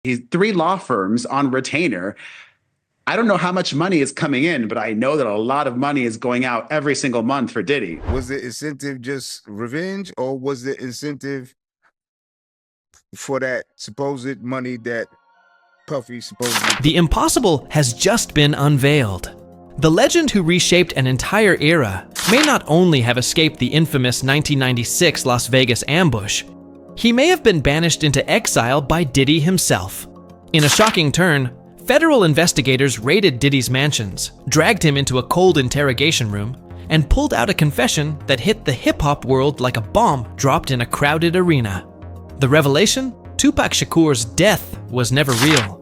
He's three law firms on retainer. I don't know how much money is coming in, but I know that a lot of money is going out every single month for Diddy. Was the incentive just revenge, or was the incentive for that supposed money that Puffy supposedly... The impossible has just been unveiled. The legend who reshaped an entire era may not only have escaped the infamous 1996 Las Vegas ambush, he may have been banished into exile by Diddy himself. In a shocking turn, federal investigators raided Diddy's mansions, dragged him into a cold interrogation room, and pulled out a confession that hit the hip-hop world like a bomb dropped in a crowded arena. The revelation? Tupac Shakur's death was never real.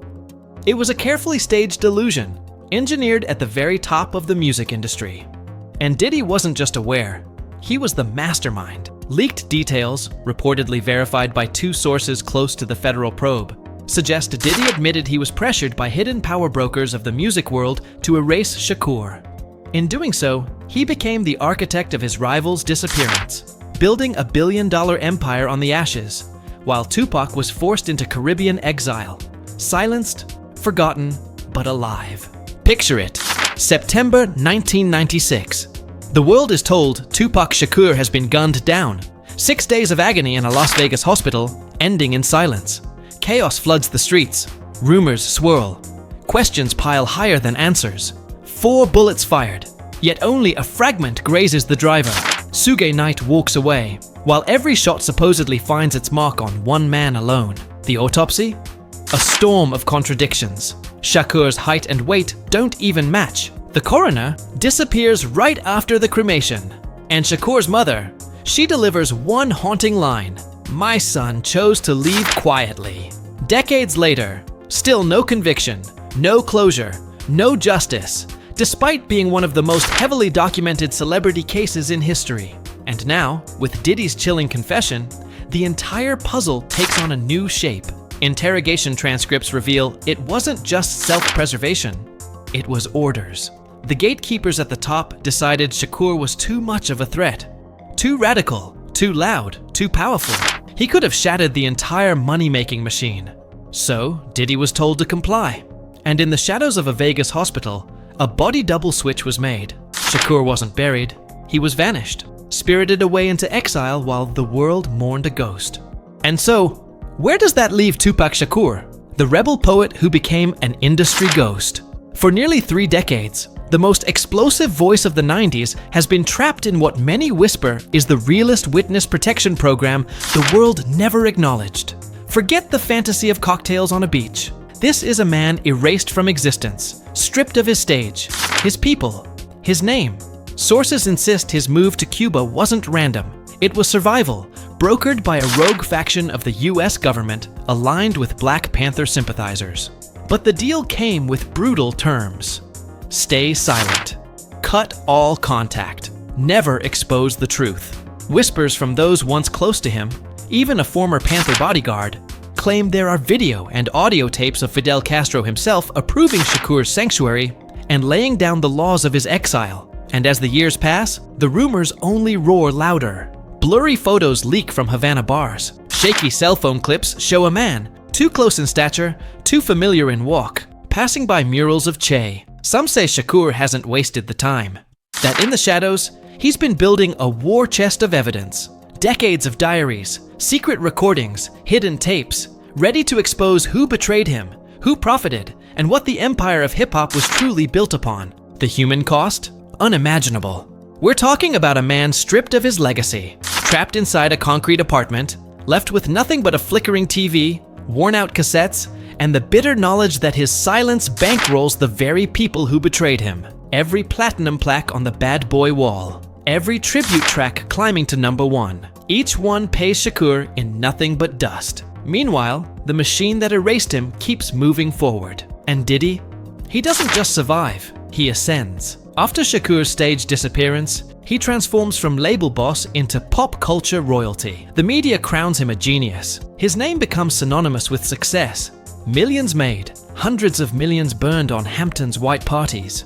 It was a carefully staged illusion, engineered at the very top of the music industry. And Diddy wasn't just aware, he was the mastermind. Leaked details, reportedly verified by two sources close to the federal probe, suggest Diddy admitted he was pressured by hidden power brokers of the music world to erase Shakur. In doing so, he became the architect of his rival's disappearance, building a billion-dollar empire on the ashes, while Tupac was forced into Caribbean exile, silenced, forgotten, but alive. Picture it, September 1996. The world is told Tupac Shakur has been gunned down. 6 days of agony in a Las Vegas hospital, ending in silence. Chaos floods the streets. Rumors swirl. Questions pile higher than answers. 4 bullets fired, yet only a fragment grazes the driver. Suge Knight walks away, while every shot supposedly finds its mark on one man alone. The autopsy? A storm of contradictions. Shakur's height and weight don't even match. The coroner disappears right after the cremation. And Shakur's mother, she delivers one haunting line. "My son chose to leave quietly." Decades later, still no conviction, no closure, no justice, despite being one of the most heavily documented celebrity cases in history. And now, with Diddy's chilling confession, the entire puzzle takes on a new shape. Interrogation transcripts reveal it wasn't just self-preservation, it was orders. The gatekeepers at the top decided Shakur was too much of a threat. Too radical, too loud, too powerful. He could have shattered the entire money-making machine. So, Diddy was told to comply. And in the shadows of a Vegas hospital, a body double switch was made. Shakur wasn't buried, he was vanished, spirited away into exile while the world mourned a ghost. And so, where does that leave Tupac Shakur, the rebel poet who became an industry ghost? For nearly 3 decades, the most explosive voice of the 90s has been trapped in what many whisper is the realest witness protection program the world never acknowledged. Forget the fantasy of cocktails on a beach. This is a man erased from existence, stripped of his stage, his people, his name. Sources insist his move to Cuba wasn't random. It was survival, brokered by a rogue faction of the US government aligned with Black Panther sympathizers. But the deal came with brutal terms. Stay silent. Cut all contact. Never expose the truth. Whispers from those once close to him, even a former Panther bodyguard, claim there are video and audio tapes of Fidel Castro himself approving Shakur's sanctuary and laying down the laws of his exile. And as the years pass, the rumors only roar louder. Blurry photos leak from Havana bars. Shaky cell phone clips show a man, too close in stature, too familiar in walk, passing by murals of Che. Some say Shakur hasn't wasted the time. That in the shadows, he's been building a war chest of evidence. Decades of diaries, secret recordings, hidden tapes, ready to expose who betrayed him, who profited, and what the empire of hip-hop was truly built upon. The human cost? Unimaginable. We're talking about a man stripped of his legacy, trapped inside a concrete apartment, left with nothing but a flickering TV, worn-out cassettes, and the bitter knowledge that his silence bankrolls the very people who betrayed him. Every platinum plaque on the bad boy wall. Every tribute track climbing to #1. Each one pays Shakur in nothing but dust. Meanwhile, the machine that erased him keeps moving forward. And Diddy? He doesn't just survive, he ascends. After Shakur's stage disappearance, he transforms from label boss into pop culture royalty. The media crowns him a genius. His name becomes synonymous with success. Millions made, hundreds of millions burned on Hampton's white parties.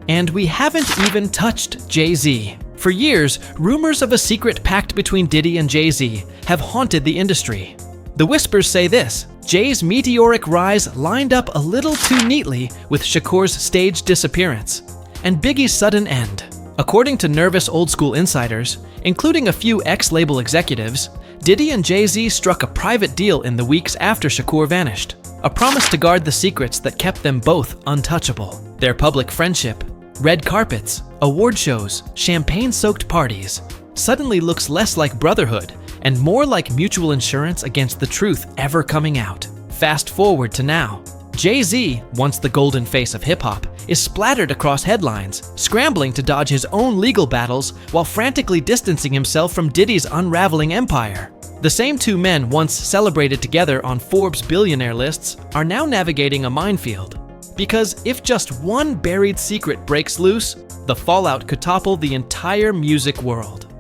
And we haven't even touched Jay-Z. For years, rumors of a secret pact between Diddy and Jay-Z have haunted the industry. The whispers say this: Jay's meteoric rise lined up a little too neatly with Shakur's staged disappearance and Biggie's sudden end. According to nervous old-school insiders, including a few ex-label executives, Diddy and Jay-Z struck a private deal in the weeks after Shakur vanished, a promise to guard the secrets that kept them both untouchable. Their public friendship, red carpets, award shows, champagne-soaked parties, suddenly looks less like brotherhood and more like mutual insurance against the truth ever coming out. Fast forward to now. Jay-Z, once the golden face of hip-hop, is splattered across headlines, scrambling to dodge his own legal battles while frantically distancing himself from Diddy's unraveling empire. The same two men once celebrated together on Forbes billionaire lists are now navigating a minefield. Because if just one buried secret breaks loose, the fallout could topple the entire music world.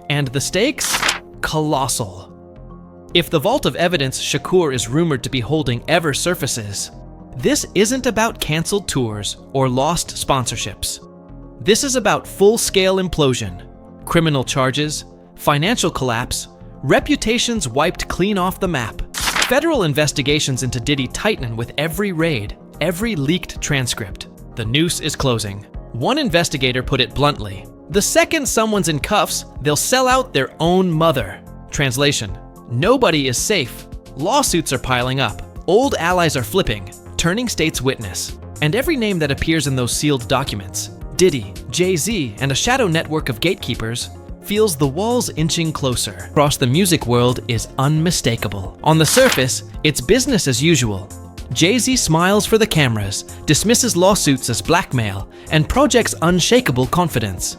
And the stakes? Colossal. If the vault of evidence Shakur is rumored to be holding ever surfaces, this isn't about canceled tours or lost sponsorships. This is about full-scale implosion, criminal charges, financial collapse, reputations wiped clean off the map. Federal investigations into Diddy tighten with every raid, every leaked transcript. The noose is closing. One investigator put it bluntly: the second someone's in cuffs, they'll sell out their own mother. Translation: nobody is safe. Lawsuits are piling up. Old allies are flipping, turning state's witness. And every name that appears in those sealed documents, Diddy, Jay-Z, and a shadow network of gatekeepers, feels the walls inching closer. Across the music world is unmistakable. On the surface, it's business as usual. Jay-Z smiles for the cameras, dismisses lawsuits as blackmail, and projects unshakable confidence.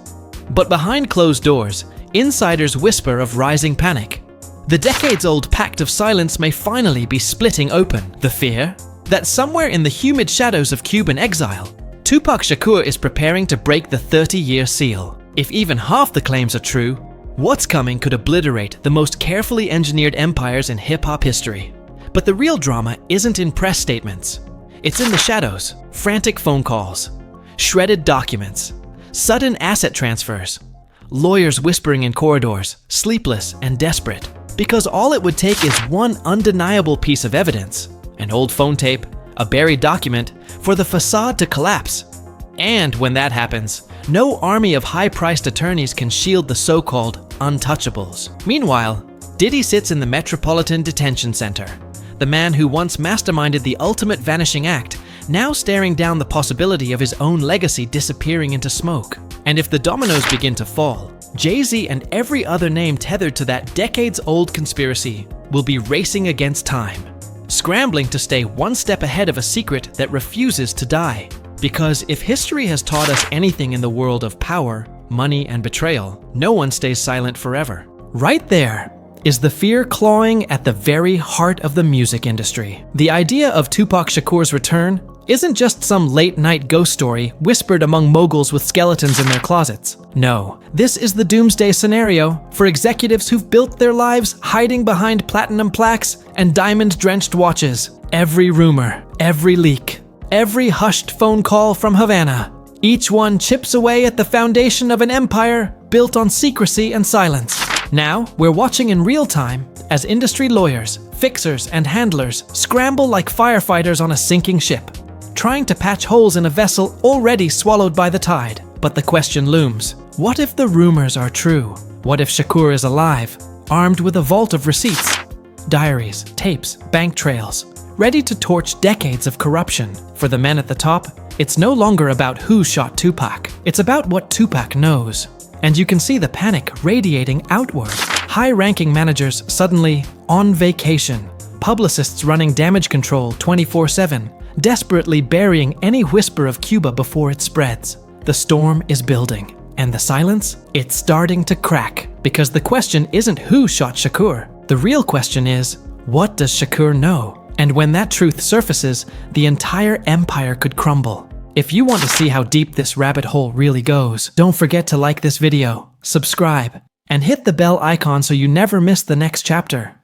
But behind closed doors, insiders whisper of rising panic. The decades-old pact of silence may finally be splitting open. The fear? That somewhere in the humid shadows of Cuban exile, Tupac Shakur is preparing to break the 30-year seal. If even half the claims are true, what's coming could obliterate the most carefully engineered empires in hip-hop history. But the real drama isn't in press statements. It's in the shadows: frantic phone calls, shredded documents, sudden asset transfers, lawyers whispering in corridors, sleepless and desperate. Because all it would take is one undeniable piece of evidence, an old phone tape, a buried document, for the facade to collapse. And when that happens, no army of high-priced attorneys can shield the so-called untouchables. Meanwhile, Diddy sits in the Metropolitan Detention Center, the man who once masterminded the ultimate vanishing act, now staring down the possibility of his own legacy disappearing into smoke. And if the dominoes begin to fall, Jay-Z and every other name tethered to that decades-old conspiracy will be racing against time, scrambling to stay one step ahead of a secret that refuses to die. Because if history has taught us anything in the world of power, money, and betrayal, no one stays silent forever. Right there is the fear clawing at the very heart of the music industry. The idea of Tupac Shakur's return isn't just some late-night ghost story whispered among moguls with skeletons in their closets. No, this is the doomsday scenario for executives who've built their lives hiding behind platinum plaques and diamond-drenched watches. Every rumor, every leak, every hushed phone call from Havana, each one chips away at the foundation of an empire built on secrecy and silence. Now, we're watching in real time as industry lawyers, fixers, and handlers scramble like firefighters on a sinking ship, trying to patch holes in a vessel already swallowed by the tide. But the question looms: what if the rumors are true? What if Shakur is alive, armed with a vault of receipts, diaries, tapes, bank trails, ready to torch decades of corruption? For the men at the top, it's no longer about who shot Tupac. It's about what Tupac knows. And you can see the panic radiating outward. High-ranking managers suddenly on vacation. Publicists running damage control 24/7, desperately burying any whisper of Cuba before it spreads. The storm is building. And the silence? It's starting to crack. Because the question isn't who shot Shakur. The real question is, what does Shakur know? And when that truth surfaces, the entire empire could crumble. If you want to see how deep this rabbit hole really goes, don't forget to like this video, subscribe, and hit the bell icon so you never miss the next chapter.